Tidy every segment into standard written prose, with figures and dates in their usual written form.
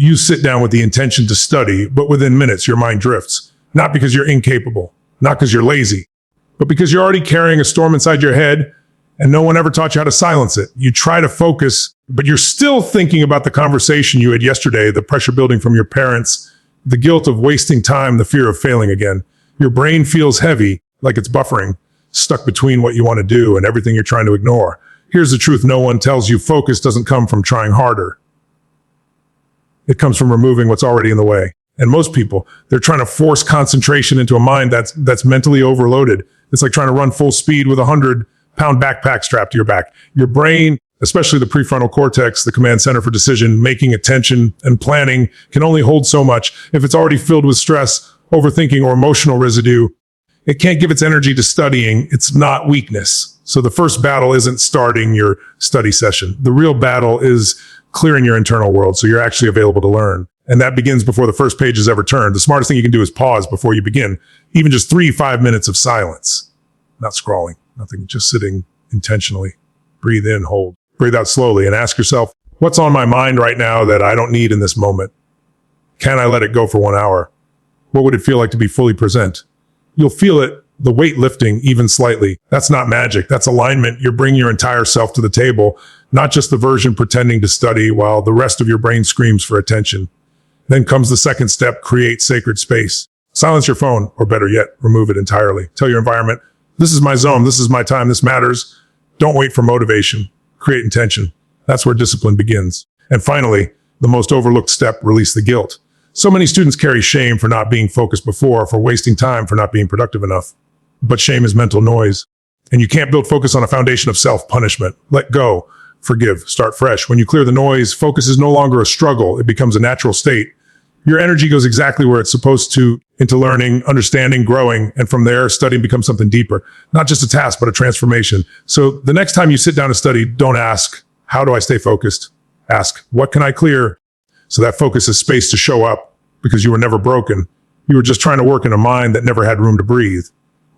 You sit down with the intention to study, but within minutes, your mind drifts. Not because you're incapable, not because you're lazy, but because you're already carrying a storm inside your head and no one ever taught you how to silence it. You try to focus, but you're still thinking about the conversation you had yesterday, the pressure building from your parents, the guilt of wasting time, the fear of failing again. Your brain feels heavy, like it's buffering, stuck between what you want to do and everything you're trying to ignore. Here's the truth no one tells you: focus doesn't come from trying harder. It comes from removing what's already in the way. And most people, they're trying to force concentration into a mind that's mentally overloaded. It's like trying to run full speed with a 100-pound backpack strapped to your back. Your brain, especially the prefrontal cortex, the command center for decision making, attention, and planning, can only hold so much. If it's already filled with stress, overthinking, or emotional residue, it can't give its energy to studying. It's not weakness. So the first battle isn't starting your study session. The real battle is clearing your internal world so you're actually available to learn. And that begins before the first page is ever turned. The smartest thing you can do is pause before you begin. Even just 3-5 minutes of silence. Not scrawling, nothing, just sitting intentionally. Breathe in, hold. Breathe out slowly and ask yourself, what's on my mind right now that I don't need in this moment? Can I let it go for 1 hour? What would it feel like to be fully present? You'll feel it, the weight lifting even slightly. That's not magic. That's alignment. You're bringing your entire self to the table, not just the version pretending to study while the rest of your brain screams for attention. Then comes the second step: create sacred space. Silence your phone, or better yet, remove it entirely. Tell your environment, this is my zone, this is my time, this matters. Don't wait for motivation. Create intention. That's where discipline begins. And finally, the most overlooked step: release the guilt. So many students carry shame for not being focused before, for wasting time, for not being productive enough. But shame is mental noise. And you can't build focus on a foundation of self-punishment. Let go. Forgive. Start fresh. When you clear the noise, focus is no longer a struggle. It becomes a natural state. Your energy goes exactly where it's supposed to, into learning, understanding, growing, and from there, studying becomes something deeper. Not just a task, but a transformation. So the next time you sit down to study, don't ask, how do I stay focused? Ask, what can I clear? So that focus is space to show up, because you were never broken. You were just trying to work in a mind that never had room to breathe.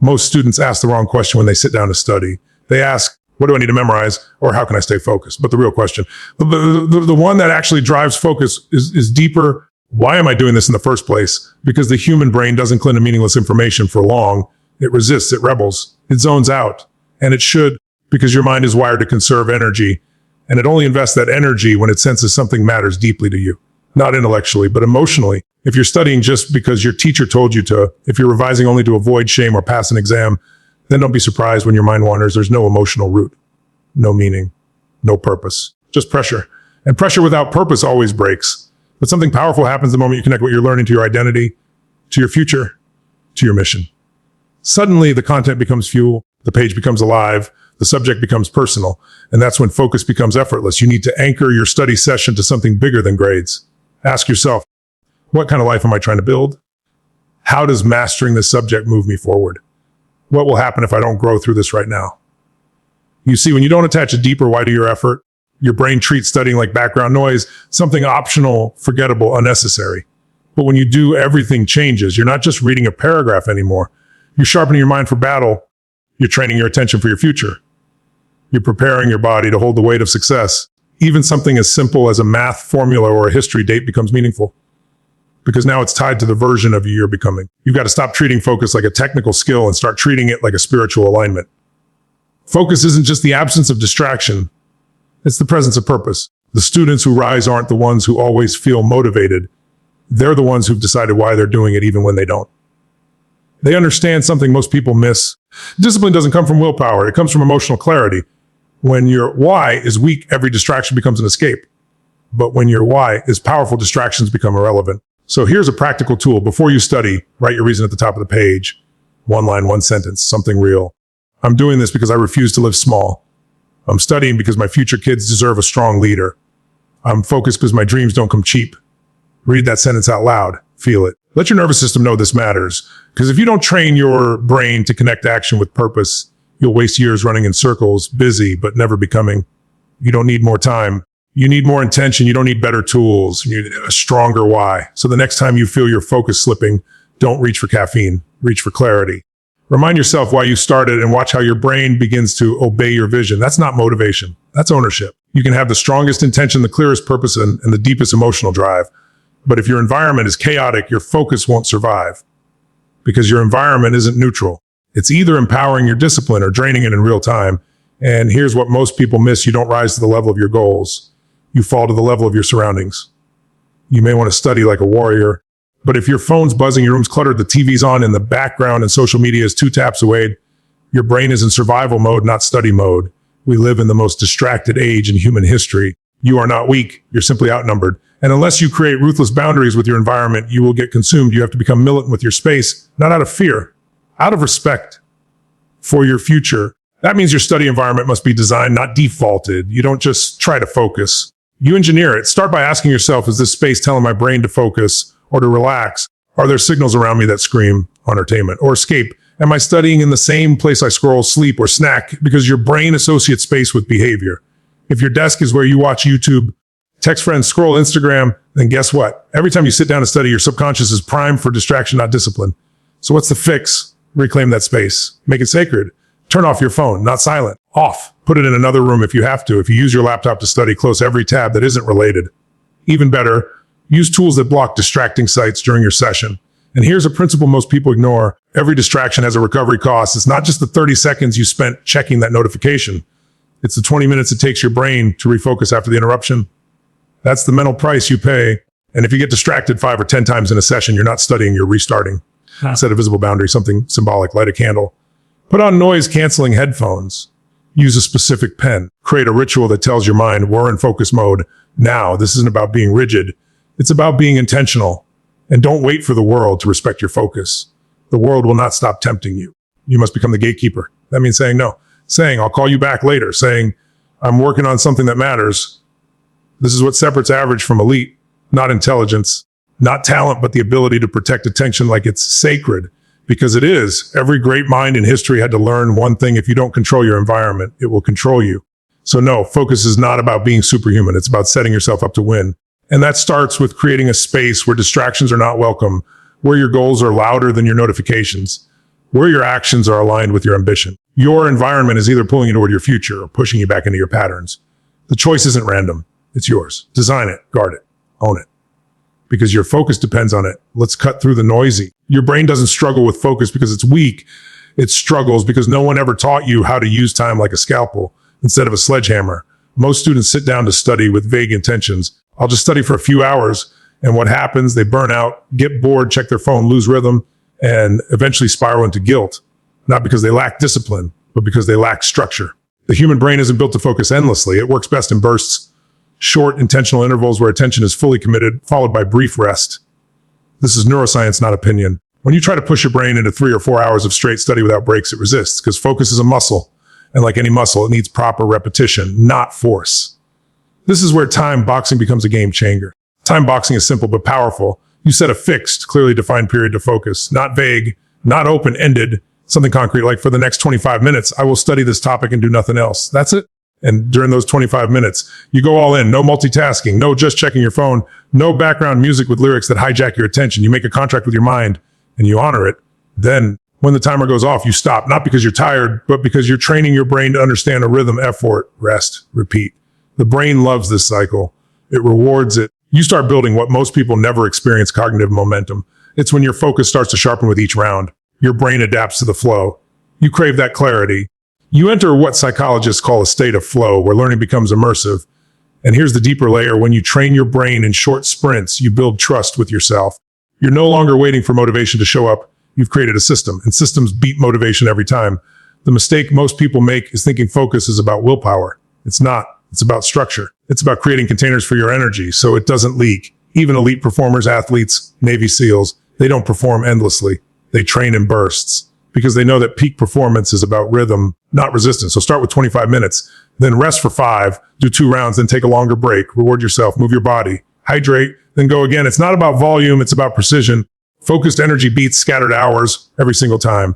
Most students ask the wrong question when they sit down to study. They ask, what do I need to memorize? Or how can I stay focused? But the real question, the one that actually drives focus is deeper. Why am I doing this in the first place? Because the human brain doesn't cling to meaningless information for long. It resists, it rebels, it zones out. And it should, because your mind is wired to conserve energy. And it only invests that energy when it senses something matters deeply to you. Not intellectually, but emotionally. If you're studying just because your teacher told you to, if you're revising only to avoid shame or pass an exam, then don't be surprised when your mind wanders. There's no emotional root, no meaning, no purpose, just pressure. And pressure without purpose always breaks. But something powerful happens the moment you connect what you're learning to your identity, to your future, to your mission. Suddenly, the content becomes fuel, the page becomes alive, the subject becomes personal, and that's when focus becomes effortless. You need to anchor your study session to something bigger than grades. Ask yourself, what kind of life am I trying to build? How does mastering this subject move me forward? What will happen if I don't grow through this right now? You see, when you don't attach a deeper why to your effort, your brain treats studying like background noise, something optional, forgettable, unnecessary. But when you do, everything changes. You're not just reading a paragraph anymore. You're sharpening your mind for battle. You're training your attention for your future. You're preparing your body to hold the weight of success. Even something as simple as a math formula or a history date becomes meaningful, because now it's tied to the version of you you're becoming. You've got to stop treating focus like a technical skill and start treating it like a spiritual alignment. Focus isn't just the absence of distraction. It's the presence of purpose. The students who rise aren't the ones who always feel motivated. They're the ones who've decided why they're doing it even when they don't. They understand something most people miss. Discipline doesn't come from willpower. It comes from emotional clarity. When your why is weak, every distraction becomes an escape. But when your why is powerful, distractions become irrelevant. So here's a practical tool. Before you study, write your reason at the top of the page. One line, one sentence, something real. I'm doing this because I refuse to live small. I'm studying because my future kids deserve a strong leader. I'm focused because my dreams don't come cheap. Read that sentence out loud. Feel it. Let your nervous system know this matters. Because if you don't train your brain to connect action with purpose, you'll waste years running in circles, busy, but never becoming. You don't need more time. You need more intention. You don't need better tools. You need a stronger why. So the next time you feel your focus slipping, don't reach for caffeine. Reach for clarity. Remind yourself why you started and watch how your brain begins to obey your vision. That's not motivation. That's ownership. You can have the strongest intention, the clearest purpose, and the deepest emotional drive. But if your environment is chaotic, your focus won't survive because your environment isn't neutral. It's either empowering your discipline or draining it in real time. And here's what most people miss. You don't rise to the level of your goals. You fall to the level of your surroundings. You may want to study like a warrior, but if your phone's buzzing, your room's cluttered, the TV's on in the background, and social media is 2 taps away, your brain is in survival mode, not study mode. We live in the most distracted age in human history. You are not weak. You're simply outnumbered. And unless you create ruthless boundaries with your environment, you will get consumed. You have to become militant with your space, not out of fear, out of respect for your future. That means your study environment must be designed, not defaulted. You don't just try to focus. You engineer it. Start by asking yourself, is this space telling my brain to focus or to relax? Are there signals around me that scream entertainment or escape? Am I studying in the same place I scroll, sleep, or snack? Because your brain associates space with behavior. If your desk is where you watch YouTube, text friends, scroll Instagram, then guess what? Every time you sit down to study, your subconscious is primed for distraction, not discipline. So what's the fix? Reclaim that space. Make it sacred. Turn off your phone, not silent. Off. Put it in another room if you have to. If you use your laptop to study, close every tab that isn't related. Even better, use tools that block distracting sites during your session. And here's a principle most people ignore. Every distraction has a recovery cost. It's not just the 30 seconds you spent checking that notification. It's the 20 minutes it takes your brain to refocus after the interruption. That's the mental price you pay. And if you get distracted 5 or 10 times in a session, you're not studying, you're restarting. Set a visible boundary, something symbolic, light a candle. Put on noise-canceling headphones. Use a specific pen. Create a ritual that tells your mind, we're in focus mode now. This isn't about being rigid. It's about being intentional. And don't wait for the world to respect your focus. The world will not stop tempting you. You must become the gatekeeper. That means saying no. Saying, I'll call you back later. Saying, I'm working on something that matters. This is what separates average from elite. Not intelligence, not talent, but the ability to protect attention like it's sacred. Because it is. Every great mind in history had to learn one thing. If you don't control your environment, it will control you. So no, focus is not about being superhuman. It's about setting yourself up to win. And that starts with creating a space where distractions are not welcome, where your goals are louder than your notifications, where your actions are aligned with your ambition. Your environment is either pulling you toward your future or pushing you back into your patterns. The choice isn't random. It's yours. Design it, guard it, own it. Because your focus depends on it. Let's cut through the noisy. Your brain doesn't struggle with focus because it's weak. It struggles because no one ever taught you how to use time like a scalpel instead of a sledgehammer. Most students sit down to study with vague intentions. I'll just study for a few hours. And what happens? They burn out, get bored, check their phone, lose rhythm, and eventually spiral into guilt. Not because they lack discipline, but because they lack structure. The human brain isn't built to focus endlessly. It works best in bursts, short, intentional intervals where attention is fully committed, followed by brief rest. This is neuroscience, not opinion. When you try to push your brain into 3 or 4 hours of straight study without breaks, it resists because focus is a muscle. And like any muscle, it needs proper repetition, not force. This is where time boxing becomes a game changer. Time boxing is simple but powerful. You set a fixed, clearly defined period to focus, not vague, not open-ended, something concrete like for the next 25 minutes, I will study this topic and do nothing else. That's it. And during those 25 minutes, you go all in, no multitasking, no just checking your phone, no background music with lyrics that hijack your attention. You make a contract with your mind and you honor it. Then when the timer goes off, you stop, not because you're tired, but because you're training your brain to understand a rhythm, effort, rest, repeat. The brain loves this cycle. It rewards it. You start building what most people never experience, cognitive momentum. It's when your focus starts to sharpen with each round. Your brain adapts to the flow. You crave that clarity. You enter what psychologists call a state of flow, where learning becomes immersive. And here's the deeper layer. When you train your brain in short sprints, you build trust with yourself. You're no longer waiting for motivation to show up. You've created a system, and systems beat motivation every time. The mistake most people make is thinking focus is about willpower. It's not. It's about structure. It's about creating containers for your energy so it doesn't leak. Even elite performers, athletes, Navy SEALs, they don't perform endlessly. They train in bursts because they know that peak performance is about rhythm, not resistance. So start with 25 minutes, then rest for 5, do 2 rounds, then take a longer break, reward yourself, move your body, hydrate, then go again. It's not about volume. It's about precision. Focused energy beats scattered hours every single time.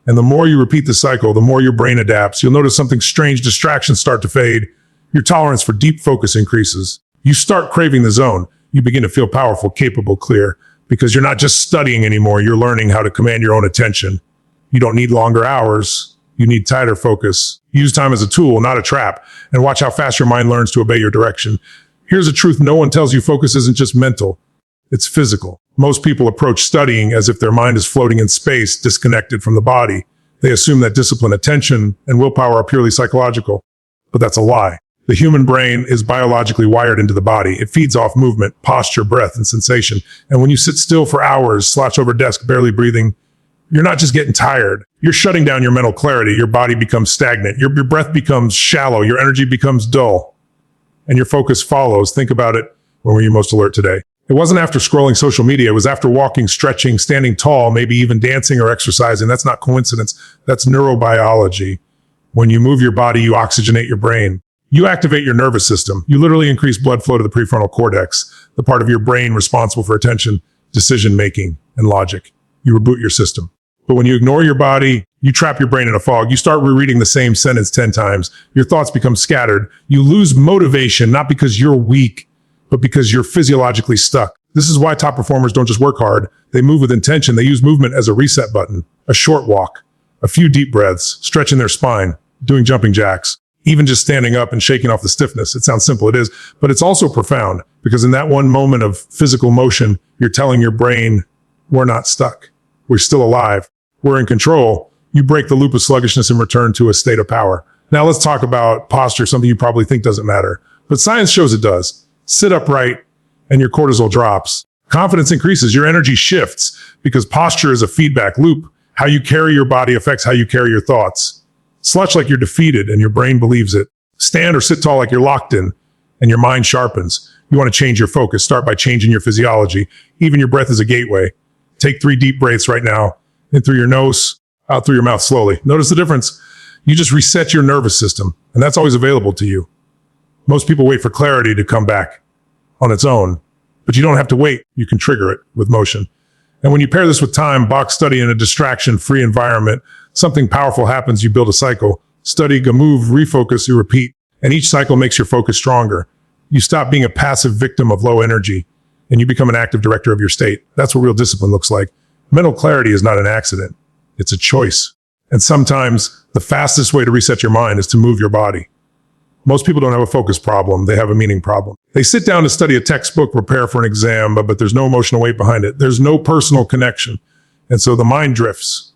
And the more you repeat the cycle, the more your brain adapts. You'll notice something strange. Distractions start to fade. Your tolerance for deep focus increases. You start craving the zone. You begin to feel powerful, capable, clear, because you're not just studying anymore. You're learning how to command your own attention. You don't need longer hours. You need tighter focus. Use time as a tool, not a trap, and watch how fast your mind learns to obey your direction. Here's a truth no one tells you. Focus isn't just mental. It's physical. Most people approach studying as if their mind is floating in space, disconnected from the body. They assume that discipline, attention, and willpower are purely psychological. But that's a lie. The human brain is biologically wired into the body. It feeds off movement, posture, breath, and sensation. And when you sit still for hours, slouch over desk, barely breathing, you're not just getting tired. You're shutting down your mental clarity. Your body becomes stagnant. Your breath becomes shallow. Your energy becomes dull. And your focus follows. Think about it. When were you most alert today? It wasn't after scrolling social media. It was after walking, stretching, standing tall, maybe even dancing or exercising. That's not coincidence. That's neurobiology. When you move your body, you oxygenate your brain. You activate your nervous system. You literally increase blood flow to the prefrontal cortex, the part of your brain responsible for attention, decision-making, and logic. You reboot your system. But when you ignore your body, you trap your brain in a fog. You start rereading the same sentence 10 times. Your thoughts become scattered. You lose motivation, not because you're weak, but because you're physiologically stuck. This is why top performers don't just work hard. They move with intention. They use movement as a reset button, a short walk, a few deep breaths, stretching their spine, doing jumping jacks, even just standing up and shaking off the stiffness. It sounds simple, it is, but it's also profound because in that one moment of physical motion, you're telling your brain, we're not stuck. We're still alive. We're in control. You break the loop of sluggishness and return to a state of power. Now let's talk about posture, something you probably think doesn't matter, but science shows it does. Sit upright and your cortisol drops. Confidence increases. Your energy shifts because posture is a feedback loop. How you carry your body affects how you carry your thoughts. Slouch like you're defeated and your brain believes it. Stand or sit tall like you're locked in and your mind sharpens. You want to change your focus. Start by changing your physiology. Even your breath is a gateway. Take 3 deep breaths right now. In through your nose, out through your mouth slowly. Notice the difference. You just reset your nervous system, and that's always available to you. Most people wait for clarity to come back on its own, but you don't have to wait. You can trigger it with motion. And when you pair this with time, box study in a distraction-free environment, something powerful happens. You build a cycle. Study, go move, refocus, you repeat. And each cycle makes your focus stronger. You stop being a passive victim of low energy, and you become an active director of your state. That's what real discipline looks like. Mental clarity is not an accident. It's a choice. And sometimes the fastest way to reset your mind is to move your body. Most people don't have a focus problem. They have a meaning problem. They sit down to study a textbook, prepare for an exam, but there's no emotional weight behind it. There's no personal connection. And so the mind drifts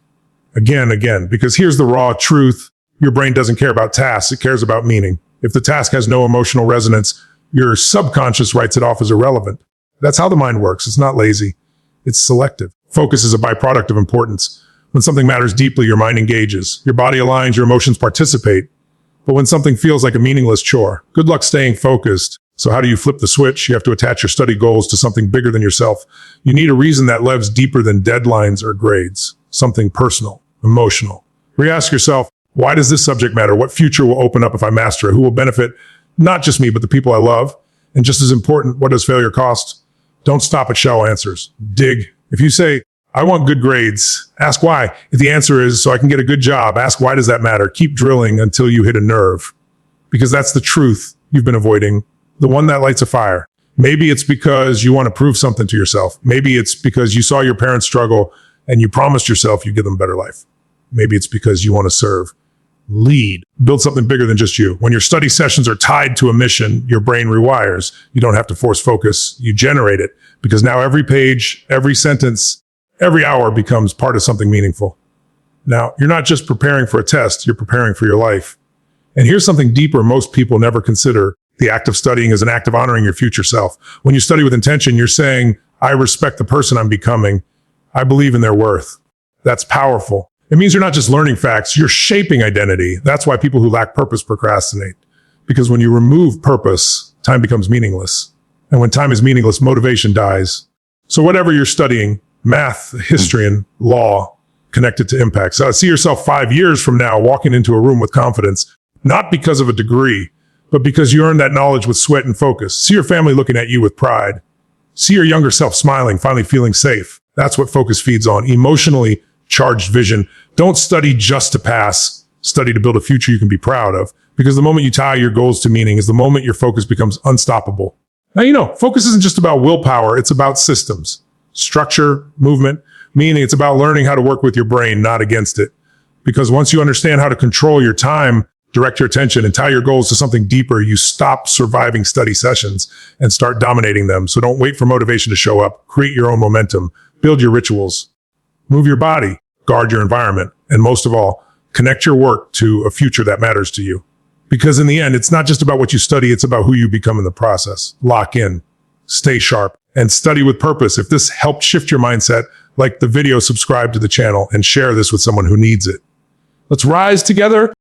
again, because here's the raw truth. Your brain doesn't care about tasks. It cares about meaning. If the task has no emotional resonance, your subconscious writes it off as irrelevant. That's how the mind works. It's not lazy. It's selective. Focus is a byproduct of importance. When something matters deeply, your mind engages. Your body aligns, your emotions participate. But when something feels like a meaningless chore, good luck staying focused. So how do you flip the switch? You have to attach your study goals to something bigger than yourself. You need a reason that lives deeper than deadlines or grades. Something personal, emotional. Re-ask yourself, why does this subject matter? What future will open up if I master it? Who will benefit? Not just me, but the people I love. And just as important, what does failure cost? Don't stop at shallow answers. Dig. If you say, I want good grades, ask why. If the answer is, so I can get a good job, ask why does that matter? Keep drilling until you hit a nerve. Because that's the truth you've been avoiding, the one that lights a fire. Maybe it's because you want to prove something to yourself. Maybe it's because you saw your parents struggle and you promised yourself you'd give them a better life. Maybe it's because you want to serve. Lead. Build something bigger than just you. When your study sessions are tied to a mission, your brain rewires. You don't have to force focus. You generate it. Because now every page, every sentence, every hour becomes part of something meaningful. Now, you're not just preparing for a test, you're preparing for your life. And here's something deeper most people never consider. The act of studying is an act of honoring your future self. When you study with intention, you're saying, I respect the person I'm becoming. I believe in their worth. That's powerful. It means you're not just learning facts, you're shaping identity. That's why people who lack purpose procrastinate. Because when you remove purpose, time becomes meaningless. And when time is meaningless, motivation dies. So whatever you're studying, math, history, and law, connected to impact. So see yourself 5 years from now walking into a room with confidence, not because of a degree, but because you earned that knowledge with sweat and focus. See your family looking at you with pride. See your younger self smiling, finally feeling safe. That's what focus feeds on. Emotionally charged vision. Don't study just to pass. Study to build a future you can be proud of. Because the moment you tie your goals to meaning is the moment your focus becomes unstoppable. Now, focus isn't just about willpower. It's about systems, structure, movement, meaning it's about learning how to work with your brain, not against it. Because once you understand how to control your time, Direct your attention and tie your goals to something deeper. You stop surviving study sessions and start dominating them. So don't wait for motivation to show up. Create your own momentum. Build your rituals. Move your body. Guard your environment. And most of all, connect your work to a future that matters to you. Because in the end, it's not just about what you study, it's about who you become in the process. Lock in, stay sharp, and study with purpose. If this helped shift your mindset, like the video, subscribe to the channel, and share this with someone who needs it. Let's rise together